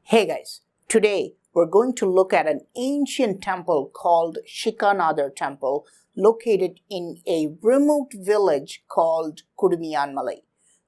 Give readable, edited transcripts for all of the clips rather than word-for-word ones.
Hey guys, today we're going to look at an ancient temple called Shikanathar Temple located in a remote village called Kudumiyanmalai.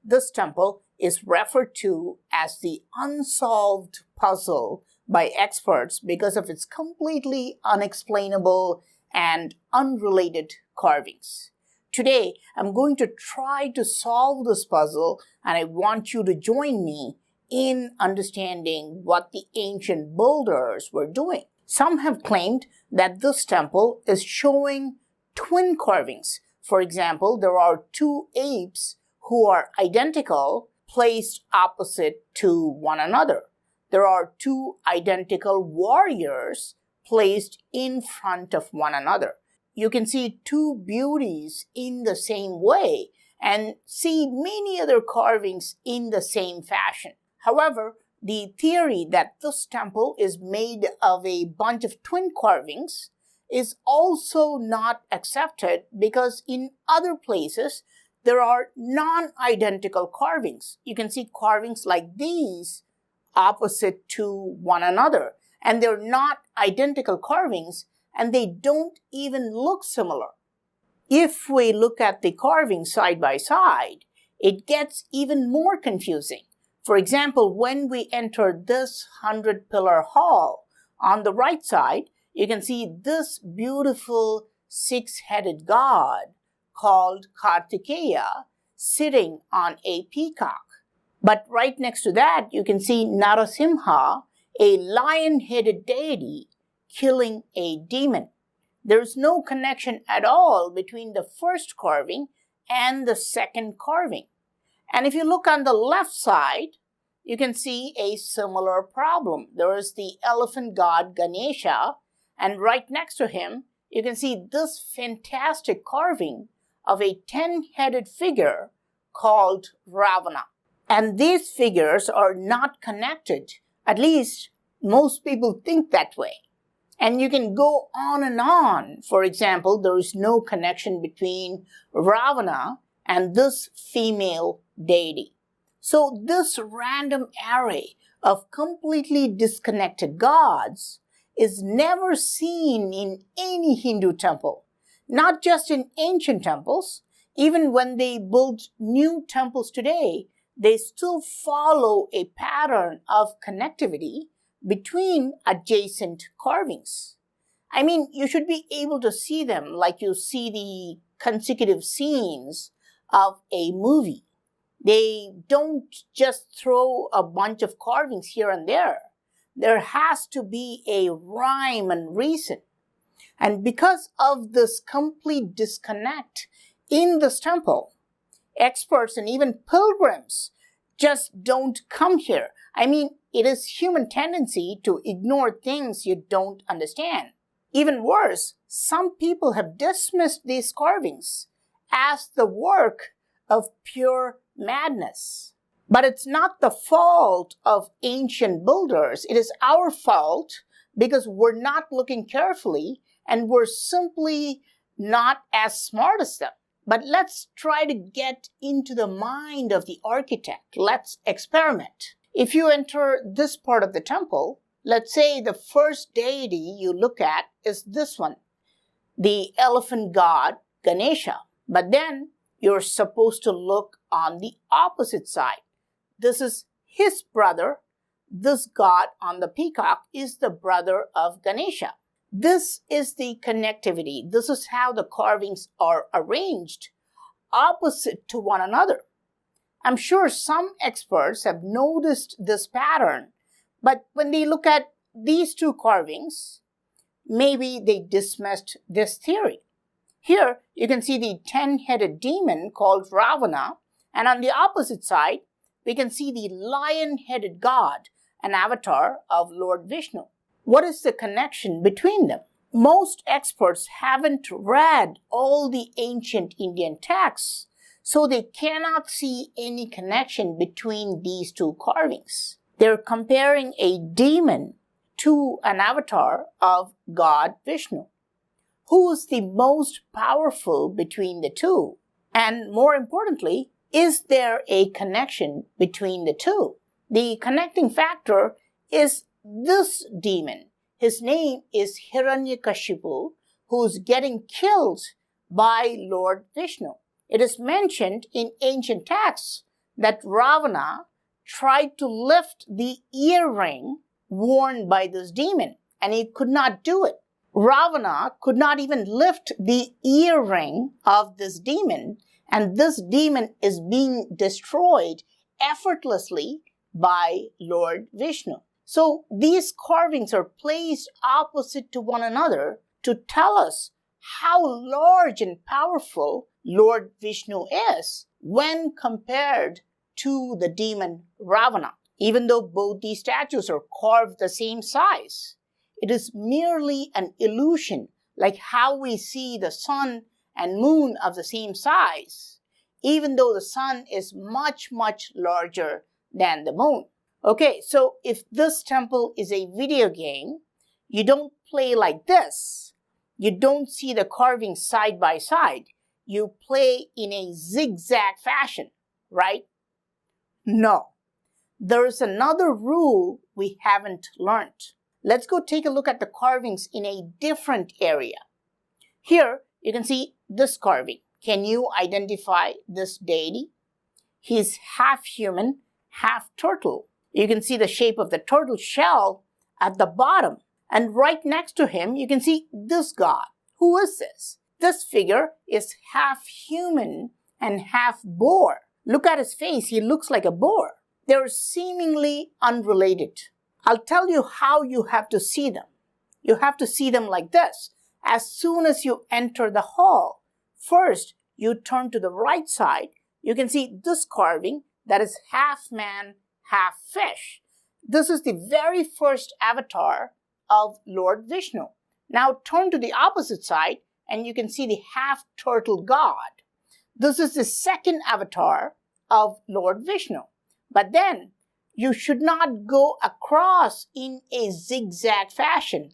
This temple is referred to as the Unsolved Puzzle by experts because of its completely unexplainable and unrelated carvings. Today, I'm going to try to solve this puzzle, and I want you to join me in understanding what the ancient builders were doing. Some have claimed that this temple is showing twin carvings. For example, there are two apes who are identical placed opposite to one another. There are two identical warriors placed in front of one another. You can see two beauties in the same way and see many other carvings in the same fashion. However, the theory that this temple is made of a bunch of twin carvings is also not accepted because in other places there are non-identical carvings. You can see carvings like these opposite to one another, and they're not identical carvings, and they don't even look similar. If we look at the carvings side by side, it gets even more confusing. For example, when we enter this 100-pillar hall, on the right side, you can see this beautiful six-headed god called Kartikeya sitting on a peacock. But right next to that, you can see Narasimha, a lion-headed deity, killing a demon. There's no connection at all between the first carving and the second carving. And if you look on the left side, you can see a similar problem. There is the elephant god Ganesha, and right next to him, you can see this fantastic carving of a 10-headed figure called Ravana. And these figures are not connected. At least most people think that way. And you can go on and on. For example, there is no connection between Ravana and this female deity. So this random array of completely disconnected gods is never seen in any Hindu temple. Not just in ancient temples. Even when they build new temples today, they still follow a pattern of connectivity between adjacent carvings. I mean, you should be able to see them like you see the consecutive scenes of a movie. They don't just throw a bunch of carvings here and there. There has to be a rhyme and reason. And because of this complete disconnect in this temple, experts and even pilgrims just don't come here. I mean, it is human tendency to ignore things you don't understand. Even worse, some people have dismissed these carvings as the work of pure madness. But it's not the fault of ancient builders. It is our fault because we're not looking carefully and we're simply not as smart as them. But let's try to get into the mind of the architect. Let's experiment. If you enter this part of the temple, let's say the first deity you look at is this one, the elephant god Ganesha. But then you're supposed to look on the opposite side. This is his brother. This god on the peacock is the brother of Ganesha. This is the connectivity. This is how the carvings are arranged, opposite to one another. I'm sure some experts have noticed this pattern, but when they look at these two carvings, maybe they dismissed this theory. Here, you can see the 10-headed demon called Ravana, and on the opposite side, we can see the lion-headed god, an avatar of Lord Vishnu. What is the connection between them? Most experts haven't read all the ancient Indian texts, so they cannot see any connection between these two carvings. They're comparing a demon to an avatar of God Vishnu. Who is the most powerful between the two? And more importantly, is there a connection between the two? The connecting factor is this demon. His name is Hiranyakashipu, who's getting killed by Lord Vishnu. It is mentioned in ancient texts that Ravana tried to lift the earring worn by this demon, and he could not do it. Ravana could not even lift the earring of this demon, and this demon is being destroyed effortlessly by Lord Vishnu. So these carvings are placed opposite to one another to tell us how large and powerful Lord Vishnu is when compared to the demon Ravana. Even though both these statues are carved the same size, it is merely an illusion, like how we see the sun and moon of the same size, even though the sun is much, much larger than the moon. Okay, so if this temple is a video game, you don't play like this. You don't see the carvings side by side. You play in a zigzag fashion, right? No. There's another rule we haven't learned. Let's go take a look at the carvings in a different area. Here, you can see this carving. Can you identify this deity? He's half human, half turtle. You can see the shape of the turtle shell at the bottom. And right next to him, you can see this god. Who is this? This figure is half human and half boar. Look at his face. He looks like a boar. They're seemingly unrelated. I'll tell you how you have to see them. You have to see them like this. As soon as you enter the hall, first you turn to the right side. You can see this carving that is half man, half fish. This is the very first avatar of Lord Vishnu. Now turn to the opposite side and you can see the half turtle god. This is the second avatar of Lord Vishnu. But then you should not go across in a zigzag fashion.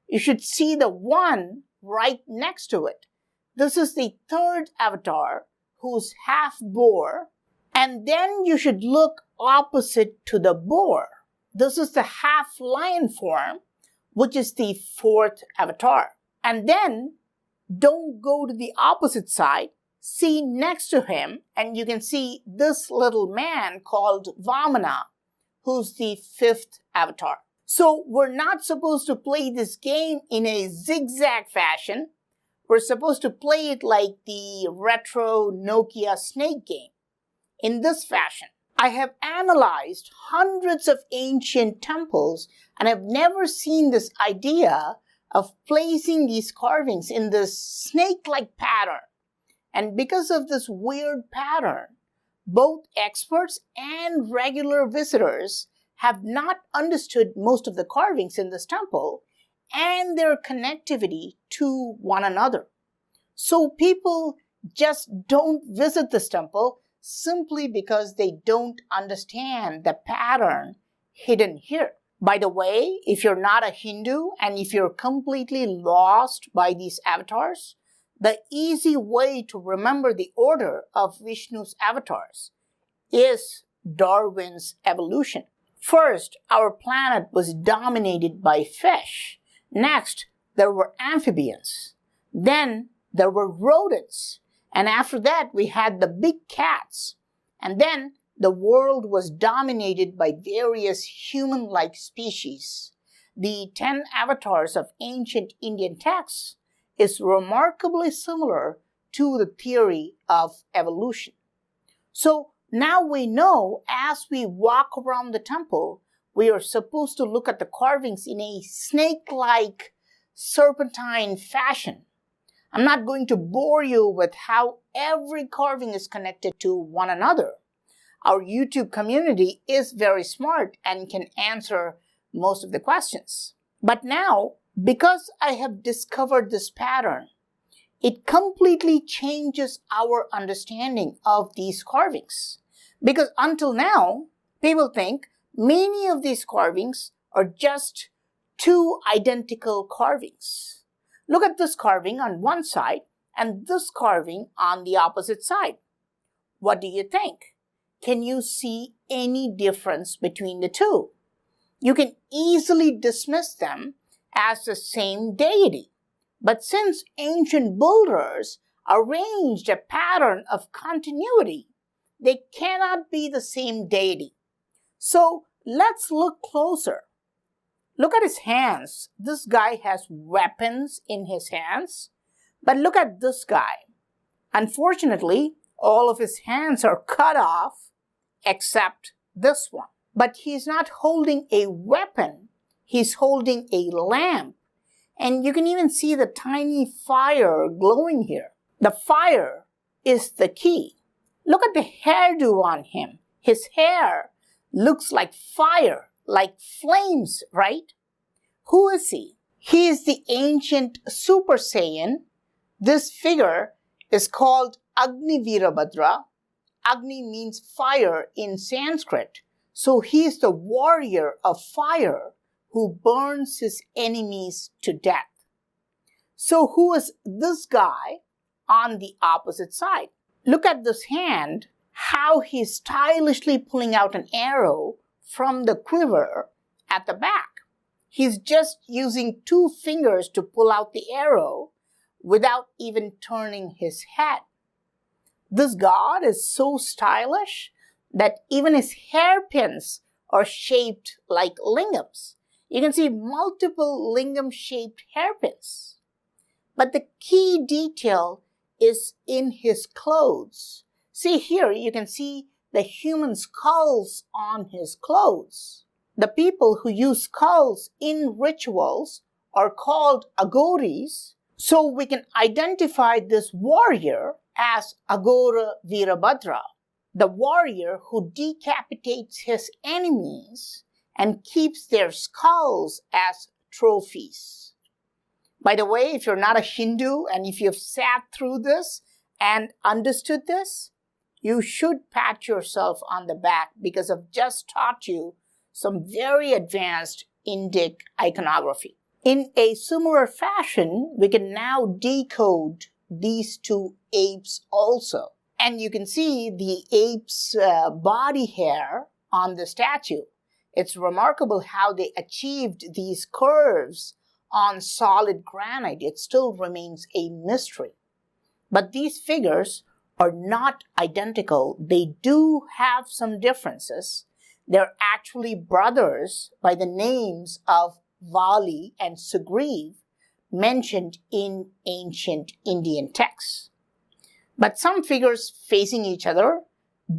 You should see the one right next to it. This is the third avatar who's half boar. And then you should look opposite to the boar. This is the half lion form, which is the fourth avatar. And then don't go to the opposite side. See next to him and you can see this little man called Vamana, who's the fifth avatar. So we're not supposed to play this game in a zigzag fashion. We're supposed to play it like the retro Nokia snake game. In this fashion, I have analyzed hundreds of ancient temples and I've never seen this idea of placing these carvings in this snake-like pattern. And because of this weird pattern, both experts and regular visitors have not understood most of the carvings in this temple and their connectivity to one another. So people just don't visit this temple simply because they don't understand the pattern hidden here. By the way, if you're not a Hindu and if you're completely lost by these avatars, the easy way to remember the order of Vishnu's avatars is Darwin's evolution. First, our planet was dominated by fish. Next, there were amphibians. Then there were rodents. And after that, we had the big cats. And then the world was dominated by various human-like species. The 10 avatars of ancient Indian texts is remarkably similar to the theory of evolution. So now we know as we walk around the temple, we are supposed to look at the carvings in a snake-like serpentine fashion. I'm not going to bore you with how every carving is connected to one another. Our YouTube community is very smart and can answer most of the questions. But now, because I have discovered this pattern, it completely changes our understanding of these carvings. Because until now, people think many of these carvings are just two identical carvings. Look at this carving on one side and this carving on the opposite side. What do you think? Can you see any difference between the two? you can easily dismiss them as the same deity. But since ancient builders arranged a pattern of continuity, they cannot be the same deity. So let's look closer. Look at his hands. This guy has weapons in his hands. But look at this guy. Unfortunately, all of his hands are cut off except this one. But he's not holding a weapon. He's holding a lamp. And you can even see the tiny fire glowing here. The fire is the key. Look at the hairdo on him. His hair looks like fire, like flames, right? Who is he? He is the ancient Super Saiyan. This figure is called Agni Veerabhadra. Agni means fire in Sanskrit. So he is the warrior of fire who burns his enemies to death. So who is this guy on the opposite side? Look at this hand, how he's stylishly pulling out an arrow from the quiver at the back. He's just using 2 fingers to pull out the arrow without even turning his head. This god is so stylish that even his hairpins are shaped like lingams. You can see multiple lingam-shaped hairpins. But the key detail is in his clothes. See here, you can see the human skulls on his clothes. The people who use skulls in rituals are called agoris. So we can identify this warrior as Agora Veerabhadra, the warrior who decapitates his enemies and keeps their skulls as trophies. By the way, if you're not a Hindu and if you've sat through this and understood this, you should pat yourself on the back because I've just taught you some very advanced Indic iconography. In a similar fashion, we can now decode these 2 apes also. And you can see the ape's body hair on the statue. It's remarkable how they achieved these curves on solid granite. It still remains a mystery. But these figures are not identical. They do have some differences. They're actually brothers by the names of Vali and Sugriv mentioned in ancient Indian texts. But some figures facing each other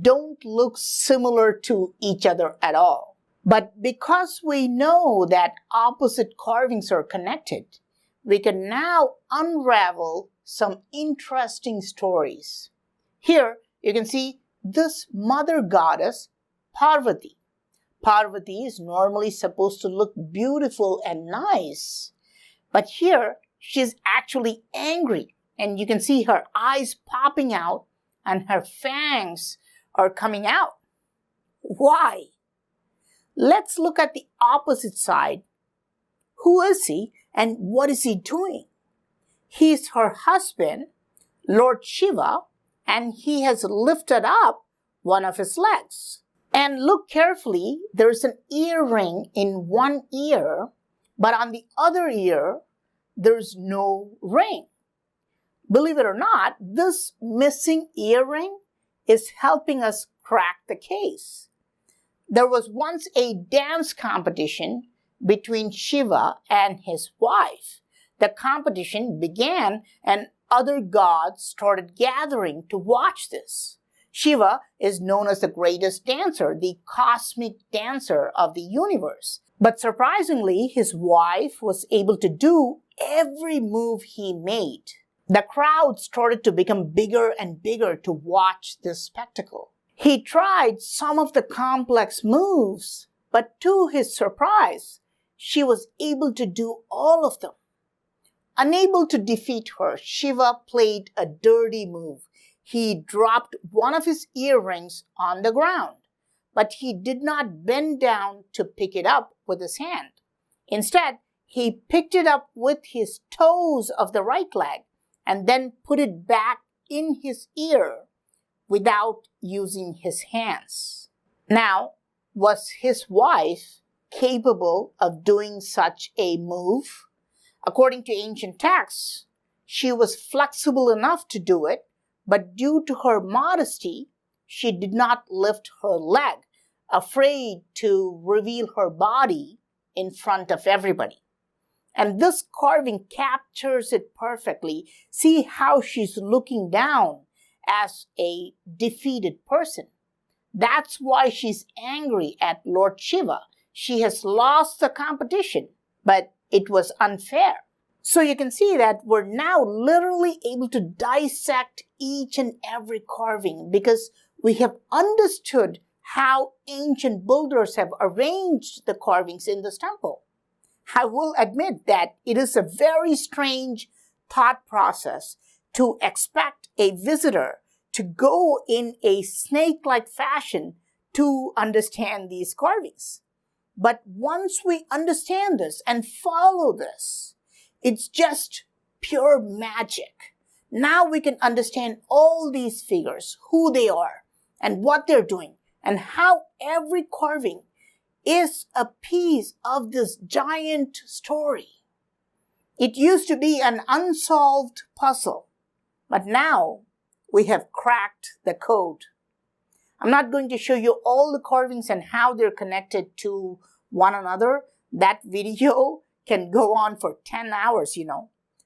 don't look similar to each other at all. But because we know that opposite carvings are connected, we can now unravel some interesting stories. Here you can see this mother goddess, Parvati. Parvati is normally supposed to look beautiful and nice, but here she's actually angry, and you can see her eyes popping out and her fangs are coming out. Why? Let's look at the opposite side. Who is he and what is he doing? He's her husband, Lord Shiva, and he has lifted up one of his legs. And look carefully, there's an earring in one ear, but on the other ear, there's no ring. Believe it or not, this missing earring is helping us crack the case. There was once a dance competition between Shiva and his wife. The competition began and other gods started gathering to watch this. Shiva is known as the greatest dancer, the cosmic dancer of the universe. But surprisingly, his wife was able to do every move he made. The crowd started to become bigger and bigger to watch this spectacle. He tried some of the complex moves, but to his surprise, she was able to do all of them. Unable to defeat her, Shiva played a dirty move. He dropped one of his earrings on the ground, but he did not bend down to pick it up with his hand. Instead, he picked it up with his toes of the right leg and then put it back in his ear without using his hands. Now, was his wife capable of doing such a move? According to ancient texts, she was flexible enough to do it, but due to her modesty, she did not lift her leg, afraid to reveal her body in front of everybody. And this carving captures it perfectly. See how she's looking down as a defeated person. That's why she's angry at Lord Shiva. She has lost the competition, but it was unfair. So you can see that we're now literally able to dissect each and every carving because we have understood how ancient builders have arranged the carvings in this temple. I will admit that it is a very strange thought process to expect a visitor to go in a snake-like fashion to understand these carvings. But once we understand this and follow this, it's just pure magic. Now we can understand all these figures, who they are, and what they're doing, and how every carving is a piece of this giant story. It used to be an unsolved puzzle, but now we have cracked the code. I'm not going to show you all the carvings and how they're connected to one another. That video can go on for 10 hours,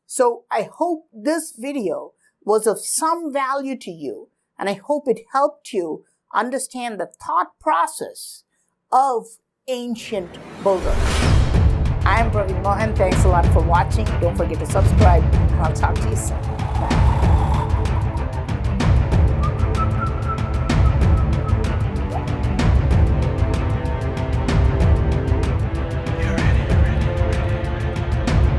So I hope this video was of some value to you, and I hope it helped you understand the thought process of ancient builders. I'm PraveenMohan. Thanks a lot for watching. Don't forget to subscribe, and I'll talk to you soon.